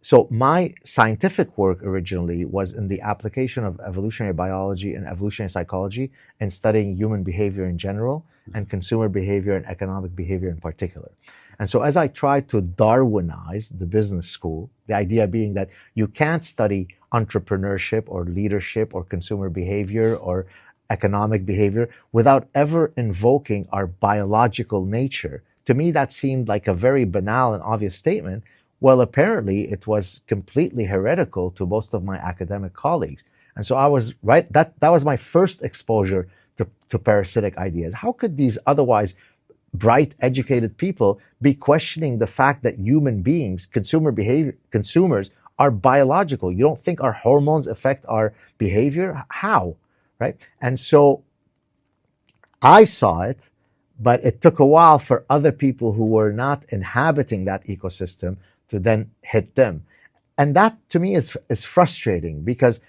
So my scientific work originally was in the application of evolutionary biology and evolutionary psychology and studying human behavior in general and consumer behavior and economic behavior in particular. And so as I tried to Darwinize the business school, the idea being that you can't study entrepreneurship or leadership or consumer behavior or economic behavior without ever invoking our biological nature. To me, that seemed like a very banal and obvious statement. Well, apparently it was completely heretical to most of my academic colleagues. And so I was right, that was my first exposure to parasitic ideas. How could these otherwise bright, educated people be questioning the fact that human beings, consumers are biological? You don't think our hormones affect our behavior? How? Right? And so I saw it, but it took a while for other people who were not inhabiting that ecosystem to then hit them. And that to me is frustrating, because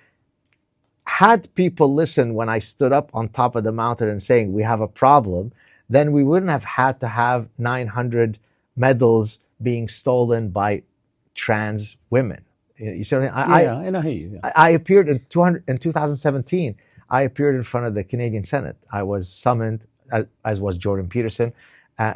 had people listened when I stood up on top of the mountain and saying we have a problem, then we wouldn't have had to have 900 medals being stolen by trans women. You see what I mean? I hear you. Yeah. I appeared in 2017. I appeared in front of the Canadian Senate. I was summoned, as was Jordan Peterson,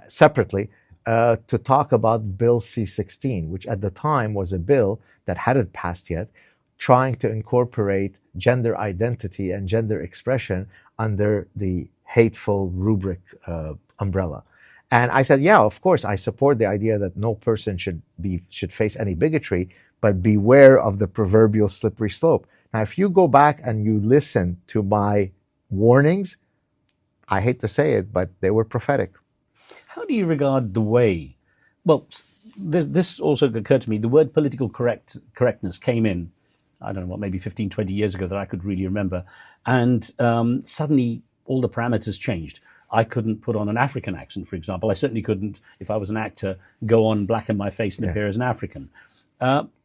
separately, to talk about Bill C-16, which at the time was a bill that hadn't passed yet, trying to incorporate gender identity and gender expression under the hateful rubric umbrella. And I said, yeah, of course, I support the idea that no person should face any bigotry, but beware of the proverbial slippery slope. Now, if you go back and you listen to my warnings, I hate to say it, but they were prophetic. How do you regard the way, well, this also occurred to me, the word political correctness came in, I don't know what, maybe 15, 20 years ago that I could really remember. And suddenly all the parameters changed. I couldn't put on an African accent, for example. I certainly couldn't, if I was an actor, go on, blacken my face and appear as an African.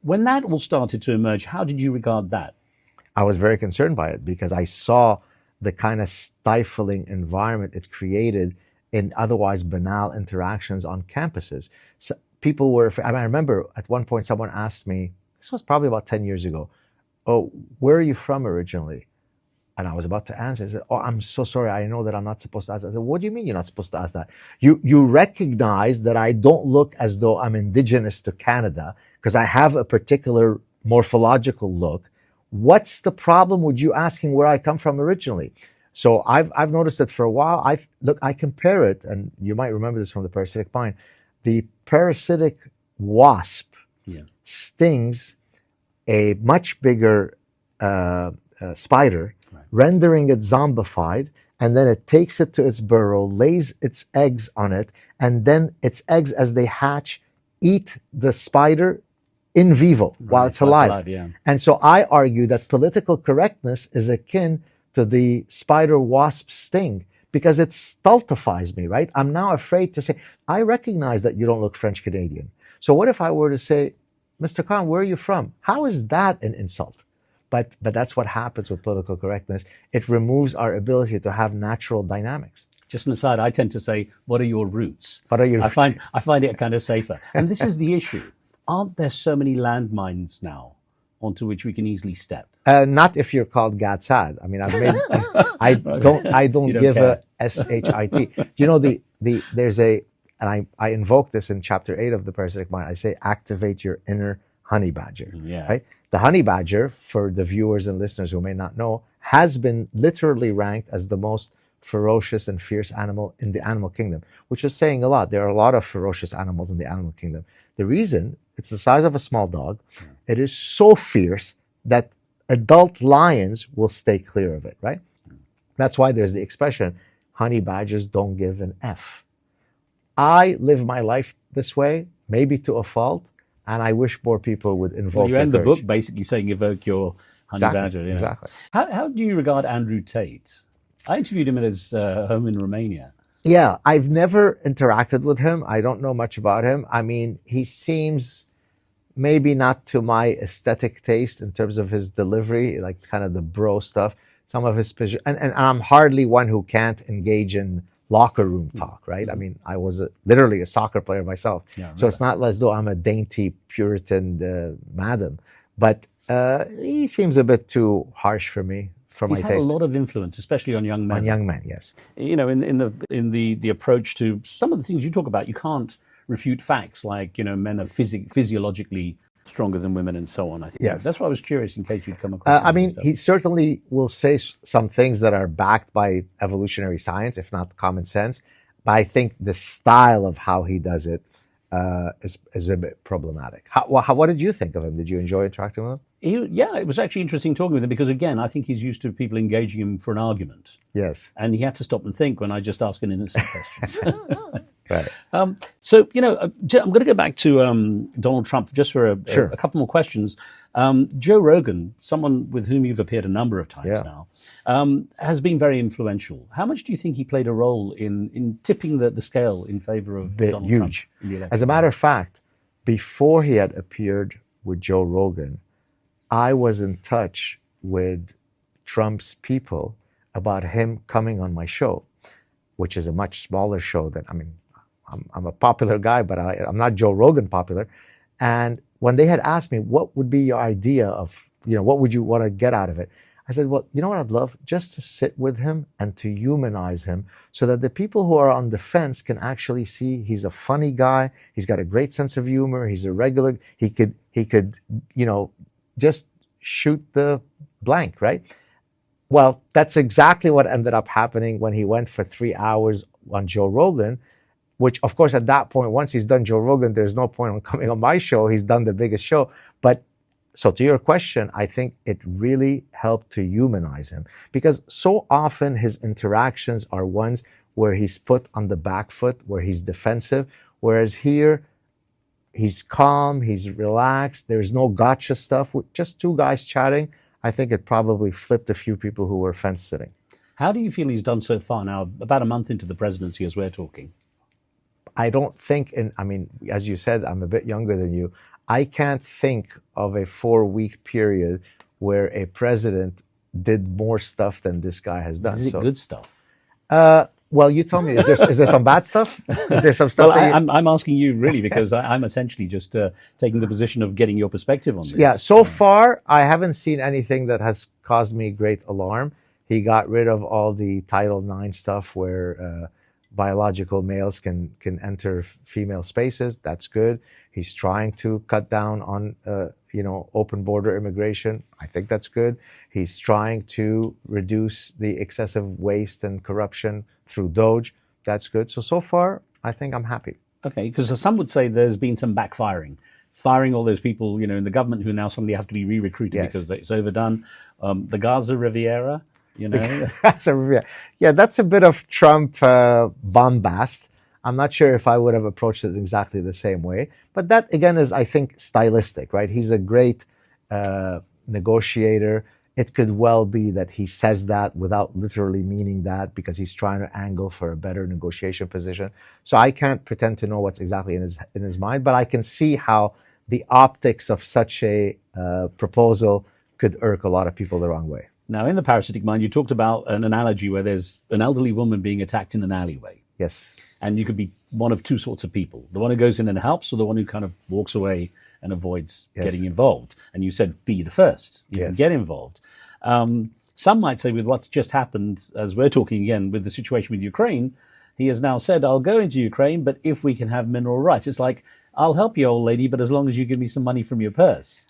When that all started to emerge, how did you regard that? I was very concerned by it, because I saw the kind of stifling environment it created in otherwise banal interactions on campuses. So people were, I remember at one point someone asked me, this was probably about 10 years ago, oh, where are you from originally? And I was about to answer. I said, oh, I'm so sorry. I know that I'm not supposed to ask that. I said, what do you mean you're not supposed to ask that? You recognize that I don't look as though I'm indigenous to Canada because I have a particular morphological look. What's the problem with you asking where I come from originally? So I've noticed that for a while. I compare it, and you might remember this from the parasitic mind. The parasitic wasp stings a much bigger spider, rendering it zombified, and then it takes it to its burrow, lays its eggs on it, and then its eggs, as they hatch, eat the spider in vivo while it's alive. And so I argue that political correctness is akin to the spider wasp sting, because it stultifies me, right? I'm now afraid to say, I recognize that you don't look French Canadian. So what if I were to say, Mr. Khan, where are you from? How is that an insult? But that's what happens with political correctness. It removes our ability to have natural dynamics. Just an aside, I tend to say, what are your roots? What are your roots? I find it kind of safer. And this is the issue. Aren't there so many landmines now onto which we can easily step? Not if you're called Gad Saad. I mean, I don't give care. A SHIT. You know, there's a, and I invoke this in chapter 8 of the Parasitic Mind. I say, activate your inner honey badger. Yeah. Right? The honey badger, for the viewers and listeners who may not know, has been literally ranked as the most ferocious and fierce animal in the animal kingdom, which is saying a lot. There are a lot of ferocious animals in the animal kingdom. The reason, it's the size of a small dog. It is so fierce that adult lions will stay clear of it, right? That's why there's the expression, honey badgers don't give an F. I live my life this way, maybe to a fault, and I wish more people would invoke. Well, you end the book basically saying evoke your honey badger. Yeah. Exactly. How do you regard Andrew Tate? I interviewed him at his home in Romania. Yeah, I've never interacted with him. I don't know much about him. I mean, he seems maybe not to my aesthetic taste in terms of his delivery, like kind of the bro stuff. Some of his and I'm hardly one who can't engage in locker room talk, right? I mean, I was literally a soccer player myself, so it's not as though I'm a dainty Puritan madam. But he seems a bit too harsh for me, for my taste. He's had a lot of influence, especially on young men. On young men, yes. You know, in the approach to some of the things you talk about, you can't refute facts like, you know, men are physiologically stronger than women and so on. I think that's why I was curious in case you'd come across. I mean, he certainly will say some things that are backed by evolutionary science, if not common sense. But I think the style of how he does it is a bit problematic. What did you think of him? Did you enjoy interacting with him? Yeah, it was actually interesting talking with him because, again, I think he's used to people engaging him for an argument. Yes. And he had to stop and think when I just asked an innocent question. Right. So, you know, I'm going to go back to Donald Trump just for a couple more questions. Joe Rogan, someone with whom you've appeared a number of times now, has been very influential. How much do you think he played a role in tipping the scale in favor of Donald Trump? Huge. As a matter of fact, before he had appeared with Joe Rogan, I was in touch with Trump's people about him coming on my show, which is a much smaller show than, I mean, I'm a popular guy, but I'm not Joe Rogan popular. And when they had asked me, what would be your idea of, you know, what would you want to get out of it? I said, well, you know what I'd love? Just to sit with him and to humanize him so that the people who are on the fence can actually see he's a funny guy. He's got a great sense of humor. He's a regular. He could, you know, just shoot the blank, right? Well, that's exactly what ended up happening when he went for 3 hours on Joe Rogan, which, of course, at that point, once he's done Joe Rogan, there's no point on coming on my show. He's done the biggest show. But so to your question, I think it really helped to humanize him because so often his interactions are ones where he's put on the back foot, where he's defensive, whereas here he's calm, he's relaxed. There's no gotcha stuff. With just two guys chatting, I think it probably flipped a few people who were fence sitting. How do you feel he's done so far now, about a month into the presidency as we're talking? I don't think, I mean, as you said, I'm a bit younger than you. I can't think of a 4-week period where a president did more stuff than this guy has done. Is it good stuff? Well, you tell me, is there some bad stuff? Is there some stuff? Well, I'm asking you really because I'm essentially just taking the position of getting your perspective on this. Yeah, so far, I haven't seen anything that has caused me great alarm. He got rid of all the Title IX stuff where biological males can enter female spaces. That's good. He's trying to cut down on open border immigration. I think that's good. He's trying to reduce the excessive waste and corruption through Doge. That's good. So far, I think I'm happy. Okay, because some would say there's been some backfiring, firing all those people, you know, in the government who now suddenly have to be re-recruited because it's overdone. The Gaza Riviera, you know. Yeah, that's a bit of Trump bombast. I'm not sure if I would have approached it exactly the same way. But that, again, is, I think, stylistic, right? He's a great negotiator. It could well be that he says that without literally meaning that because he's trying to angle for a better negotiation position. So I can't pretend to know what's exactly in his mind, but I can see how the optics of such a proposal could irk a lot of people the wrong way. Now, in The Parasitic Mind, you talked about an analogy where there's an elderly woman being attacked in an alleyway. Yes. And you could be one of two sorts of people. The one who goes in and helps or the one who kind of walks away and avoids getting involved. And you said be the first. You can get involved. Some might say with what's just happened, as we're talking again with the situation with Ukraine, he has now said, I'll go into Ukraine, but if we can have mineral rights. It's like, I'll help you, old lady, but as long as you give me some money from your purse.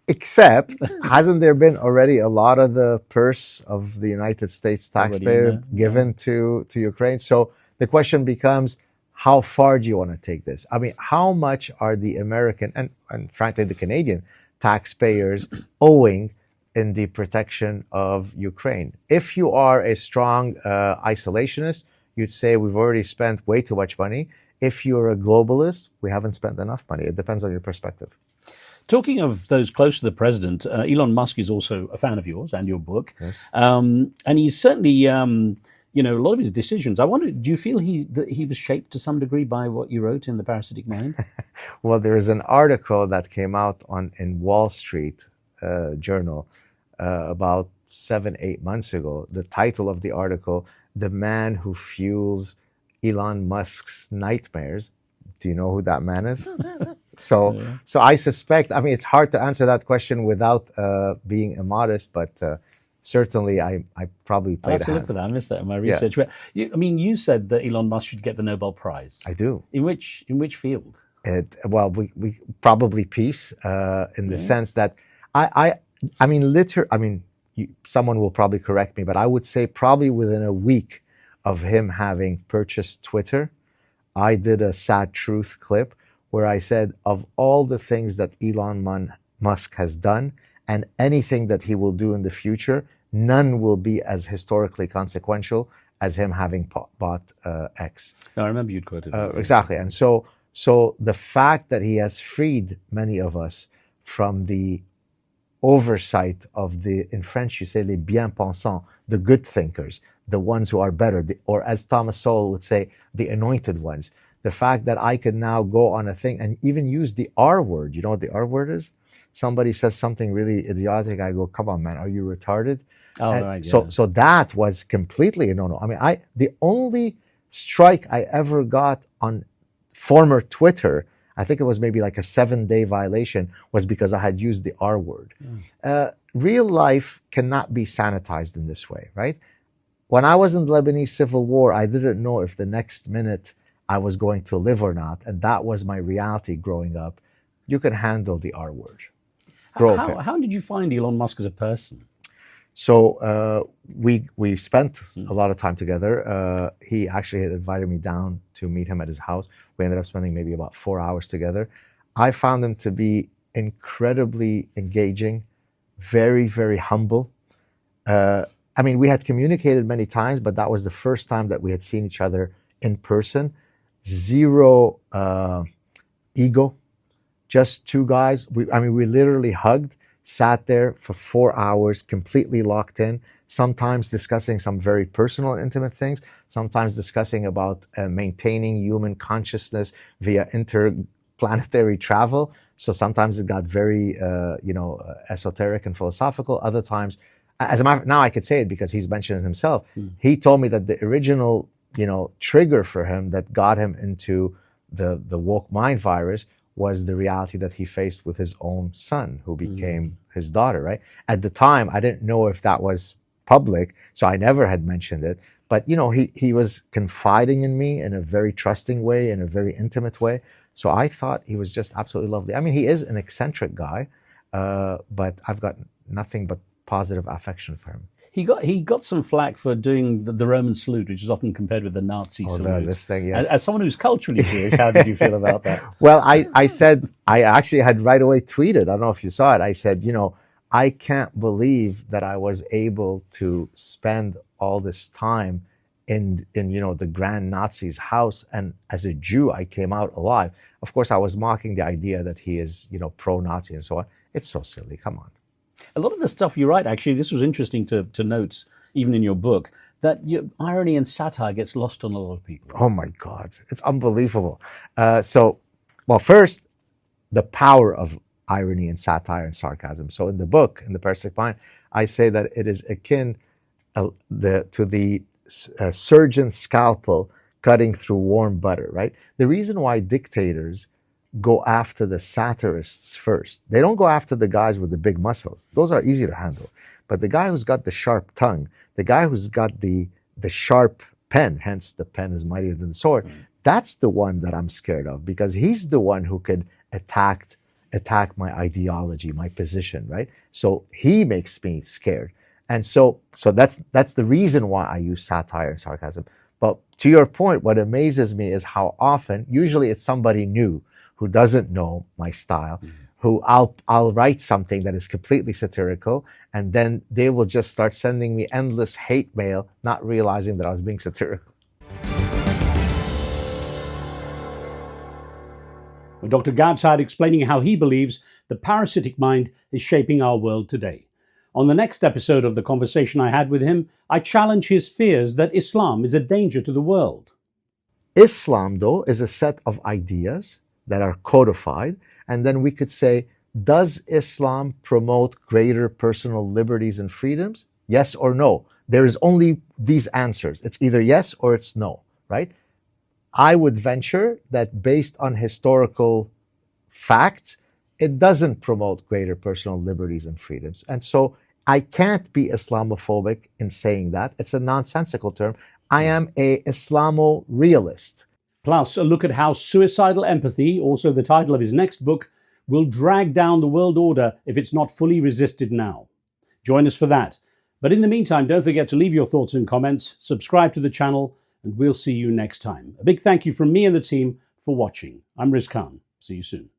Except, hasn't there been already a lot of the purse of the United States taxpayer given to Ukraine? So the question becomes, how far do you want to take this? I mean, how much are the American and frankly the Canadian taxpayers owing in the protection of Ukraine? If you are a strong isolationist, you'd say we've already spent way too much money. If you're a globalist, we haven't spent enough money. It depends on your perspective. Talking of those close to the president, Elon Musk is also a fan of yours and your book. Yes. And he's certainly, a lot of his decisions. I wonder, do you feel that he was shaped to some degree by what you wrote in The Parasitic Mind? Well, there is an article that came out in Wall Street Journal about 7-8 months ago. The title of the article, "The Man Who Fuels Elon Musk's Nightmares." Do you know who that man is? So I suspect, I mean, it's hard to answer that question without being immodest, but certainly I probably I'll played have a to look hand. for that. I missed that in my research. But you said that Elon Musk should get the Nobel Prize. I do. In which field? Well, we probably peace in the sense that I mean, someone will probably correct me, but I would say probably within a week of him having purchased Twitter, I did a Saad Truth clip where I said, of all the things that Elon Musk has done and anything that he will do in the future, none will be as historically consequential as him having bought X. No, I remember you'd quoted that. Exactly. And so the fact that he has freed many of us from the oversight of in French you say les bien-pensants, the good thinkers, the ones who are better, or as Thomas Sowell would say, the anointed ones. The fact that I can now go on a thing and even use the R word. You know what the R word is? Somebody says something really idiotic, I go, come on, man, are you retarded? Oh, right, yeah. So that was completely a no-no. I mean, the only strike I ever got on former Twitter, I think it was maybe like a 7-day violation, was because I had used the R word. Real life cannot be sanitized in this way, right? When I was in the Lebanese Civil War, I didn't know if the next minute I was going to live or not. And that was my reality growing up. You can handle the R word. How did you find Elon Musk as a person? So we spent a lot of time together. He actually had invited me down to meet him at his house. We ended up spending maybe about 4 hours together. I found him to be incredibly engaging, very, very humble. I mean, we had communicated many times, but that was the first time that we had seen each other in person. Zero ego, just two guys. We literally hugged, sat there for 4 hours, completely locked in, sometimes discussing some very personal and intimate things, sometimes discussing about maintaining human consciousness via interplanetary travel. So sometimes it got very, esoteric and philosophical. Other times, as a matter of fact, now I could say it because he's mentioned it himself. He told me that the original, trigger for him that got him into the woke mind virus was the reality that he faced with his own son, who became his daughter, right? At the time, I didn't know if that was public, so I never had mentioned it. But, he was confiding in me in a very trusting way, in a very intimate way. So I thought he was just absolutely lovely. I mean, he is an eccentric guy, but I've got nothing but positive affection for him. He got some flack for doing the Roman salute, which is often compared with the Nazi salute. This thing, yes. As someone who's culturally Jewish, how did you feel about that? Well, I said, I actually had right away tweeted, I don't know if you saw it, I said, I can't believe that I was able to spend all this time in the Grand Nazi's house, and as a Jew, I came out alive. Of course, I was mocking the idea that he is, pro-Nazi and so on. It's so silly, come on. A lot of the stuff you write, actually, this was interesting to note, even in your book, that irony and satire gets lost on a lot of people. Oh my God, it's unbelievable. First, the power of irony and satire and sarcasm. So in the book, in The Parasitic Mind, I say that it is akin to the surgeon's scalpel cutting through warm butter, right? The reason why dictators go after the satirists first. They don't go after the guys with the big muscles. Those are easy to handle. But the guy who's got the sharp tongue, the guy who's got the sharp pen, hence the pen is mightier than the sword, that's the one that I'm scared of, because he's the one who could attack my ideology, my position, right? So he makes me scared. And so that's the reason why I use satire and sarcasm. But to your point, what amazes me is how often, usually it's somebody new, who doesn't know my style, who I'll write something that is completely satirical, and then they will just start sending me endless hate mail, not realizing that I was being satirical. Dr. Gad Saad explaining how he believes the parasitic mind is shaping our world today. On the next episode of the conversation I had with him, I challenge his fears that Islam is a danger to the world. Islam, though, is a set of ideas that are codified, and then we could say, does Islam promote greater personal liberties and freedoms? Yes or no. There is only these answers. It's either yes or it's no, right? I would venture that based on historical facts, it doesn't promote greater personal liberties and freedoms. And so I can't be Islamophobic in saying that. It's a nonsensical term. I am a Islamo-realist. Plus, a look at how suicidal empathy, also the title of his next book, will drag down the world order if it's not fully resisted now. Join us for that. But in the meantime, don't forget to leave your thoughts and comments, subscribe to the channel, and we'll see you next time. A big thank you from me and the team for watching. I'm Riz Khan. See you soon.